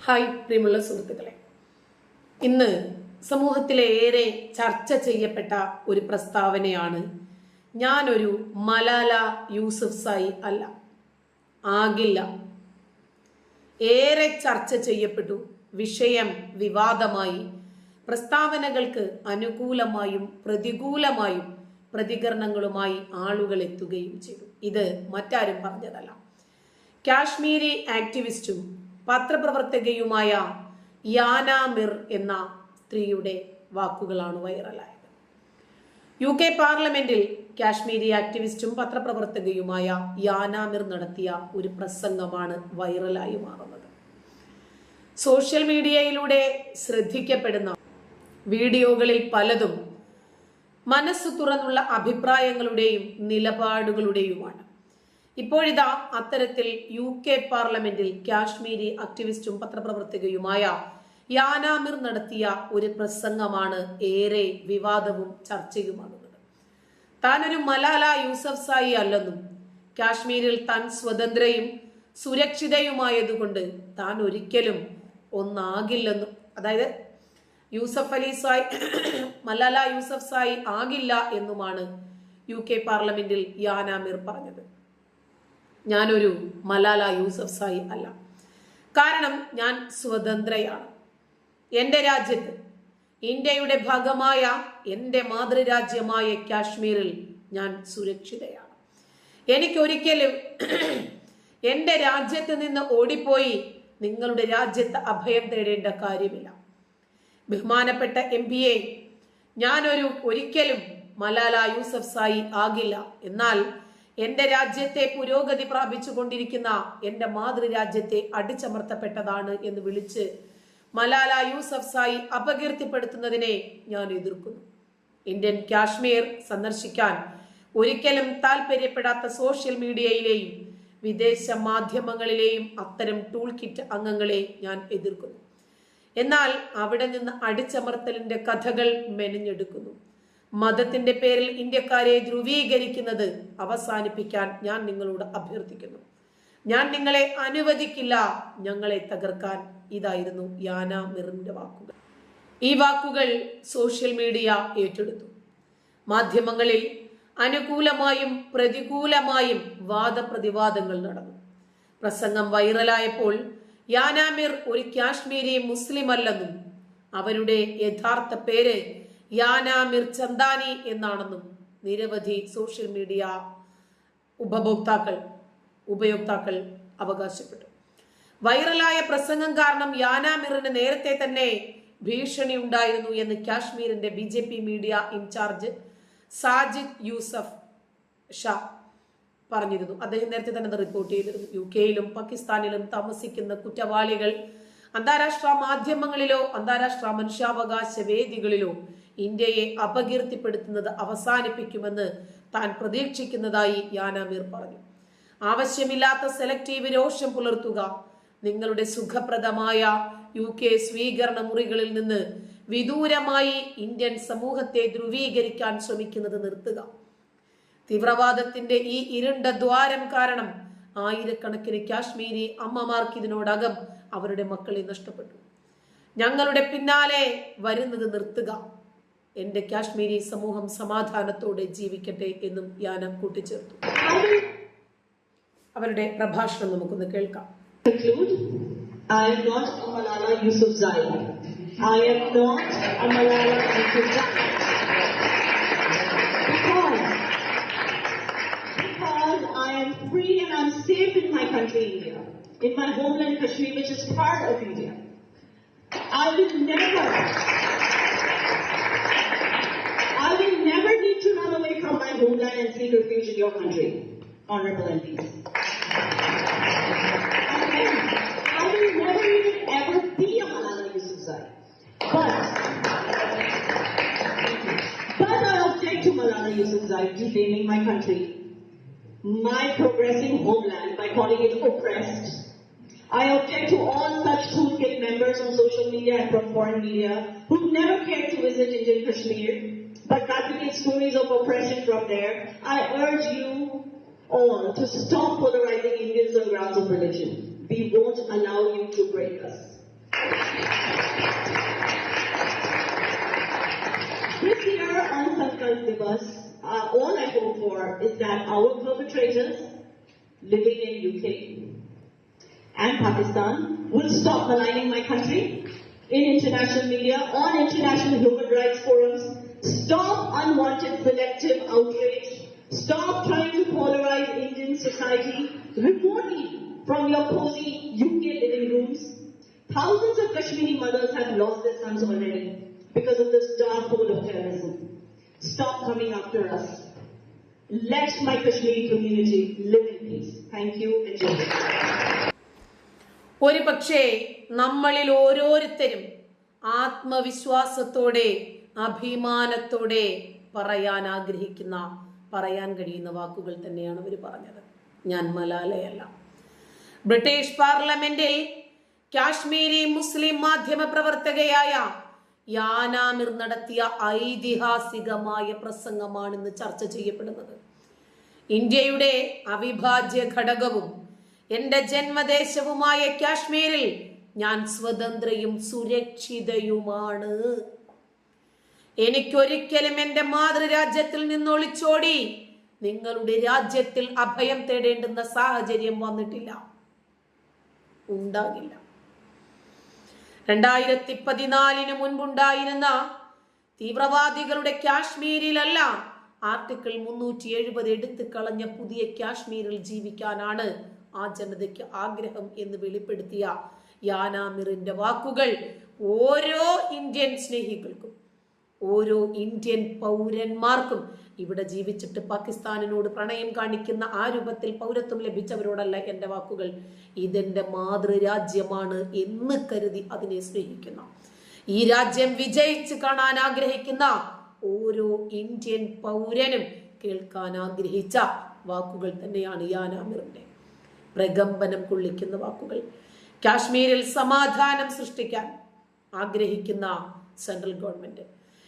Hi പ്രിയമുള്ള സുഹൃത്തുക്കളെ, ഇന്ന് സമൂഹത്തിലെ ഏറെ ചർച്ച ചെയ്യപ്പെട്ട ഒരു പ്രസ്താവനയാണ് ഞാനൊരു മലാല യൂസഫ്സായി അല്ല, ആകില്ല. ഏറെ ചർച്ച ചെയ്യപ്പെട്ടു. വിഷയം വിവാദമായി. പ്രസ്താവനകൾക്ക് അനുകൂലമായും പ്രതികൂലമായും പ്രതികരണങ്ങളുമായി ആളുകൾ എത്തുകയും ചെയ്തു. ഇത് മറ്റാരും പറഞ്ഞതല്ല. കാശ്മീരി ആക്ടിവിസ്റ്റും പത്രപ്രവർത്തകയുമായ യാന മിർ എന്ന സ്ത്രീയുടെ വാക്കുകളാണ് വൈറലായത്. UK പാർലമെന്റിൽ കാശ്മീരി ആക്ടിവിസ്റ്റും പത്രപ്രവർത്തകയുമായ യാന മിർ നടത്തിയ ഒരു പ്രസംഗമാണ് വൈറലായി മാറുന്നത്. സോഷ്യൽ മീഡിയയിലൂടെ ശ്രദ്ധിക്കപ്പെടുന്ന വീഡിയോകളിൽ പലതും മനസ്സ് തുറന്നുള്ള അഭിപ്രായങ്ങളുടെയും നിലപാടുകളുടെയുമാണ്. ഇപ്പോഴിതാ അത്തരത്തിൽ UK പാർലമെന്റിൽ കാശ്മീരി ആക്ടിവിസ്റ്റും പത്രപ്രവർത്തകയുമായ യാന മിർ നടത്തിയ ഒരു പ്രസംഗമാണ് ഏറെ വിവാദവും ചർച്ചയുമാകുന്നത്. താനൊരു മലാല യൂസഫ്സായി അല്ലെന്നും കാശ്മീരിൽ താൻ സ്വതന്ത്രയും സുരക്ഷിതയുമായതുകൊണ്ട് താൻ ഒരിക്കലും ഒന്നാകില്ലെന്നും, അതായത് യൂസഫ് അലി സായി മലാല യൂസഫ്സായി ആകില്ല എന്നുമാണ് UK പാർലമെന്റിൽ യാന മിർ പറഞ്ഞത്. ഞാനൊരു മലാല യൂസഫ്സായി അല്ല, കാരണം ഞാൻ സ്വതന്ത്രയാണ്. എൻ്റെ രാജ്യത്ത്, ഇന്ത്യയുടെ ഭാഗമായ എൻ്റെ മാതൃരാജ്യമായ കാശ്മീരിൽ ഞാൻ സുരക്ഷിതയാണ്. എനിക്കൊരിക്കലും എൻ്റെ രാജ്യത്ത് നിന്ന് ഓടിപ്പോയി നിങ്ങളുടെ രാജ്യത്ത് അഭയം തേടേണ്ട കാര്യമില്ല. ബഹുമാനപ്പെട്ട MP-യെ, ഒരിക്കലും മലാല യൂസഫ്സായി ആകില്ല. എന്നാൽ എന്റെ രാജ്യത്തെ പുരോഗതി പ്രാപിച്ചു കൊണ്ടിരിക്കുന്ന എന്റെ മാതൃരാജ്യത്തെ അടിച്ചമർത്തപ്പെട്ടതാണ് എന്ന് വിളിച്ച് മലാല യൂസഫ്സായി അപകീർത്തിപ്പെടുത്തുന്നതിനെ ഞാൻ എതിർക്കുന്നു. ഇന്ത്യൻ കാശ്മീർ സന്ദർശിക്കാൻ ഒരിക്കലും താല്പര്യപ്പെടാത്ത സോഷ്യൽ മീഡിയയിലെയും വിദേശ മാധ്യമങ്ങളിലെയും അത്തരം ടൂൾ കിറ്റ് അംഗങ്ങളെ ഞാൻ എതിർക്കുന്നു. എന്നാൽ അവിടെ നിന്ന് അടിച്ചമർത്തലിന്റെ കഥകൾ മെനഞ്ഞെടുക്കുന്നു. മതത്തിന്റെ പേരിൽ ഇന്ത്യക്കാരെ ധ്രുവീകരിക്കുന്നത് അവസാനിപ്പിക്കാൻ ഞാൻ നിങ്ങളോട് അഭ്യർത്ഥിക്കുന്നു. ഞാൻ നിങ്ങളെ അനുവദിക്കില്ല ഞങ്ങളെ തകർക്കാൻ. ഇതായിരുന്നു യാന മിറിന്റെ വാക്കുകൾ. ഈ വാക്കുകൾ സോഷ്യൽ മീഡിയ ഏറ്റെടുത്തു. മാധ്യമങ്ങളിൽ അനുകൂലമായും പ്രതികൂലമായും വാദപ്രതിവാദങ്ങൾ നടന്നു. പ്രസംഗം വൈറലായപ്പോൾ യാന മിർ ഒരു കാശ്മീരി മുസ്ലിം അല്ലെന്നും അവരുടെ യഥാർത്ഥ പേര് യാന മിർ ചന്ദാനി എന്നാണെന്നും നിരവധി സോഷ്യൽ മീഡിയ ഉപയോക്താക്കൾ അവകാശപ്പെട്ടു. വൈറലായ പ്രസംഗം കാരണം യാന മിറിന് നേരത്തെ തന്നെ ഭീഷണി ഉണ്ടായിരുന്നു എന്ന് കാശ്മീരിന്റെ BJP media incharge Sajid Yusuf Shah പറഞ്ഞിരുന്നു. അദ്ദേഹം നേരത്തെ തന്നെ റിപ്പോർട്ട് ചെയ്തിരുന്നു. UK-യിലും പാകിസ്ഥാനിലും താമസിക്കുന്ന കുറ്റവാളികൾ അന്താരാഷ്ട്ര മാധ്യമങ്ങളിലോ അന്താരാഷ്ട്ര മനുഷ്യാവകാശ വേദികളിലോ ഇന്ത്യയെ അപകീർത്തിപ്പെടുത്തുന്നത് അവസാനിപ്പിക്കുമെന്ന് താൻ പ്രതീക്ഷിക്കുന്നതായി യാന മിർ പറഞ്ഞു. ആവശ്യമില്ലാത്ത സെലക്റ്റീവ് രോഷം പുലർത്തുക, നിങ്ങളുടെ സുഖപ്രദമായ UK സ്വീകരണ മുറികളിൽ നിന്ന് വിദൂരമായി ഇന്ത്യൻ സമൂഹത്തെ ധ്രുവീകരിക്കാൻ ശ്രമിക്കുന്നത് നിർത്തുക. തീവ്രവാദത്തിന്റെ ഈ ഇരുണ്ട ദ്വാരം കാരണം ആയിരക്കണക്കിന് കാശ്മീരി അമ്മമാർക്ക് ഇതിനോടകം അവരുടെ മക്കളെ നഷ്ടപ്പെട്ടു. ഞങ്ങളുടെ പിന്നാലെ വരുന്നത് നിർത്തുക. എന്റെ കാശ്മീരി സമൂഹം സമാധാനത്തോടെ ജീവിക്കട്ടെ എന്നും യാന കൂട്ടിച്ചേർത്തു. അവരുടെ പ്രഭാഷണം നമുക്കൊന്ന് കേൾക്കാം. I am not a Malala Yousafzai. I am not a Malala Yousafzai. Because I am free and I am safe in my country, India, in my homeland Kashmir, which is part of India. I will never need to run away from my homeland and seek refuge in your country, honorable MPs. I will never even ever be a Malala Yousafzai. But I object to Malala Yousafzai defaming my country, my progressing homeland, by calling it oppressed. I object to all such toolkit members on social media and from foreign media who never cared to visit Indian Kashmir but replicate stories of oppression from there. I urge you all to stop polarizing Indians on grounds of religion. We won't allow you to break us. all I hope for is that our perpetrators living in UK and Pakistan will stop maligning my country in international media, on international human rights forums, stop unwanted selective outrage, stop trying to polarize Indian society remotely from your cozy UK living rooms. Thousands of Kashmiri mothers have lost their sons already because of this dark hole of terrorism. Stop coming after us. Let my Kashmiri community live in peace. Thank you and Jai Hind. ഒരു പക്ഷേ നമ്മളിൽ ഓരോരുത്തരും ആത്മവിശ്വാസത്തോടെ അഭിമാനത്തോടെ പറയാൻ കഴിയുന്ന വാക്കുകൾ തന്നെയാണ് അവർ പറഞ്ഞത്. ഞാൻ മലാലയല്ല. ബ്രിട്ടീഷ് പാർലമെന്റിൽ കാശ്മീരി മുസ്ലിം മാധ്യമ പ്രവർത്തകയായ യാനാ മിർ നടത്തിയ ഐതിഹാസികമായ പ്രസംഗമാണിന്ന് ചർച്ച ചെയ്യപ്പെടുന്നത്. ഇന്ത്യയുടെ അവിഭാജ്യ ഘടകവും എന്റെ ജന്മദേശവുമായ കാശ്മീരിൽ ഞാൻ സ്വതന്ത്രയും സുരക്ഷിതയുമാണ്. എനിക്കൊരിക്കലും എന്റെ മാതൃരാജ്യത്തിൽ നിന്ന് ഒളിച്ചോടി നിങ്ങളുടെ രാജ്യത്തിൽ അഭയം തേടേണ്ടുന്ന സാഹചര്യം വന്നിട്ടില്ല, ഉണ്ടാകില്ല. 2014 മുൻപുണ്ടായിരുന്ന തീവ്രവാദികളുടെ കാശ്മീരിലല്ല, ആർട്ടിക്കിൾ 370 എടുത്തു കളഞ്ഞ പുതിയ കാശ്മീരിൽ ജീവിക്കാനാണ് ആ ജനതയ്ക്ക് ആഗ്രഹം എന്ന് വെളിപ്പെടുത്തിയ യാനാ മിറിന്റെ വാക്കുകൾ ഓരോ ഇന്ത്യൻ സ്നേഹികൾക്കും, ഓരോ ഇന്ത്യൻ പൗരന്മാർക്കും, ഇവിടെ ജീവിച്ചിട്ട് പാകിസ്ഥാനിനോട് പ്രണയം കാണിക്കുന്ന ആ രൂപത്തിൽ പൗരത്വം ലഭിച്ചവരോടല്ല എൻ്റെ വാക്കുകൾ, ഇതെന്റെ മാതൃരാജ്യമാണ് എന്ന് കരുതി അതിനെ സ്നേഹിക്കുന്ന, ഈ രാജ്യം വിജയിച്ച് കാണാൻ ആഗ്രഹിക്കുന്ന ഓരോ ഇന്ത്യൻ പൗരനും കേൾക്കാൻ ആഗ്രഹിച്ച വാക്കുകൾ തന്നെയാണ് യാനാ മിറിന്റെ. പ്രകമ്പനം കൊള്ളിക്കുന്ന വാക്കുകൾ. കാശ്മീരിൽ സമാധാനം സൃഷ്ടിക്കാൻ ആഗ്രഹിക്കുന്ന സെൻട്രൽ ഗവൺമെന്റ്,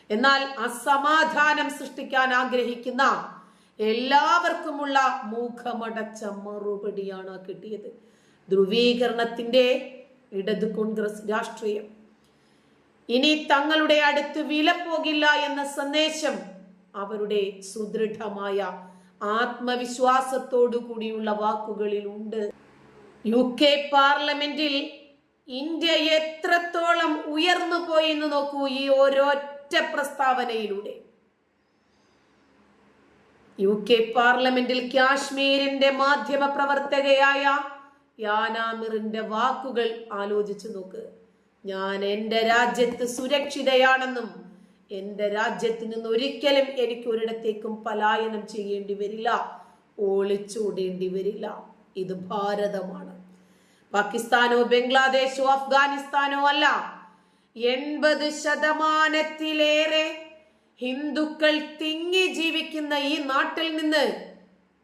എന്നാൽ അസമാധാനം സൃഷ്ടിക്കാൻ ആഗ്രഹിക്കുന്ന എല്ലാവർക്കുമുള്ള മുഖമടച്ച മറുപടിയാണ് കിട്ടിയത്. ധ്രുവീകരണത്തിന്റെ ഇടത് കോൺഗ്രസ് രാഷ്ട്രീയം ഇനി തങ്ങളുടെ അടുത്ത് വില പോകില്ല എന്ന സന്ദേശം അവരുടെ സുദൃഢമായ ആത്മവിശ്വാസത്തോടു കൂടിയുള്ള വാക്കുകളിലുണ്ട്. UK പാർലമെന്റിൽ ഇന്ത്യ എത്രത്തോളം ഉയർന്നു പോയെന്ന് നോക്കൂ ഈ ഓരോറ്റ പ്രസ്താവനയിലൂടെ. UK പാർലമെന്റിൽ കാശ്മീരിന്റെ മാധ്യമ പ്രവർത്തകയായ യാനാ മിറിന്റെ വാക്കുകൾ ആലോചിച്ചു നോക്ക്. ഞാൻ എൻ്റെ രാജ്യത്ത് സുരക്ഷിതയാണെന്നും എൻ്റെ രാജ്യത്ത് നിന്ന് ഒരിക്കലും എനിക്ക് ഒരിടത്തേക്കും പലായനം ചെയ്യേണ്ടി വരില്ല, ഒളിച്ചോടേണ്ടി വരില്ല. ഇത് ഭാരതമാണ്, പാകിസ്ഥാനോ ബംഗ്ലാദേശോ അഫ്ഗാനിസ്ഥാനോ അല്ല. 80% ഹിന്ദുക്കൾ തിങ്ങി ജീവിക്കുന്ന ഈ നാട്ടിൽ നിന്ന്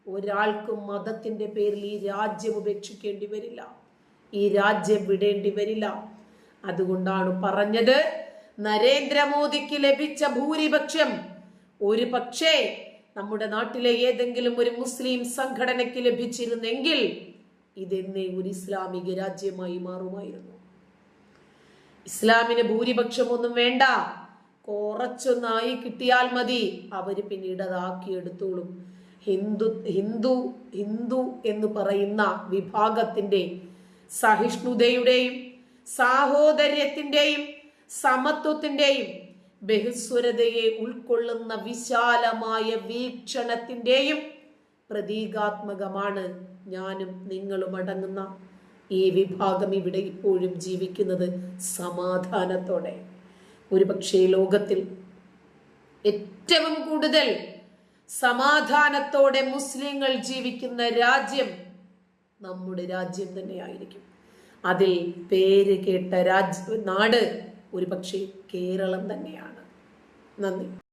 ഒരാൾക്കും മതത്തിന്റെ പേരിൽ ഈ രാജ്യം ഉപേക്ഷിക്കേണ്ടി വരില്ല, ഈ രാജ്യം വിടേണ്ടി വരില്ല. അതുകൊണ്ടാണ് പറഞ്ഞത്, നരേന്ദ്രമോദിക്ക് ലഭിച്ച ഭൂരിപക്ഷം ഒരു പക്ഷേ നമ്മുടെ നാട്ടിലെ ഏതെങ്കിലും ഒരു മുസ്ലിം സംഘടനയ്ക്ക് ലഭിച്ചിരുന്നെങ്കിൽ ഇതെന്നേ ഒരു ഇസ്ലാമിക രാജ്യമായി മാറുമായിരുന്നു. ഇസ്ലാമിന് ഭൂരിപക്ഷമൊന്നും വേണ്ട, കുറച്ചൊന്നായി കിട്ടിയാൽ മതി, അവര് പിന്നീട് അതാക്കിയെടുത്തോളും. ഹിന്ദു എന്ന് പറയുന്ന വിഭാഗത്തിന്റെ സഹിഷ്ണുതയുടെയും സാഹോദര്യത്തിന്റെയും സമത്വത്തിന്റെയും ബഹുസ്വരതയെ ഉൾക്കൊള്ളുന്ന വിശാലമായ വീക്ഷണത്തിന്റെയും പ്രതീകാത്മകമാണ് ഞാനും നിങ്ങളും അടങ്ങുന്ന ഈ വിഭാഗം ഇവിടെ ഇപ്പോഴും ജീവിക്കുന്നത് സമാധാനത്തോടെ. ഒരുപക്ഷേ ലോകത്തിൽ ഏറ്റവും കൂടുതൽ സമാധാനത്തോടെ മുസ്ലിങ്ങൾ ജീവിക്കുന്ന രാജ്യം നമ്മുടെ രാജ്യം തന്നെയായിരിക്കും. അതിൽ പേര് കേട്ട നാട് ഒരുപക്ഷെ കേരളം തന്നെയാണ്. നന്ദി.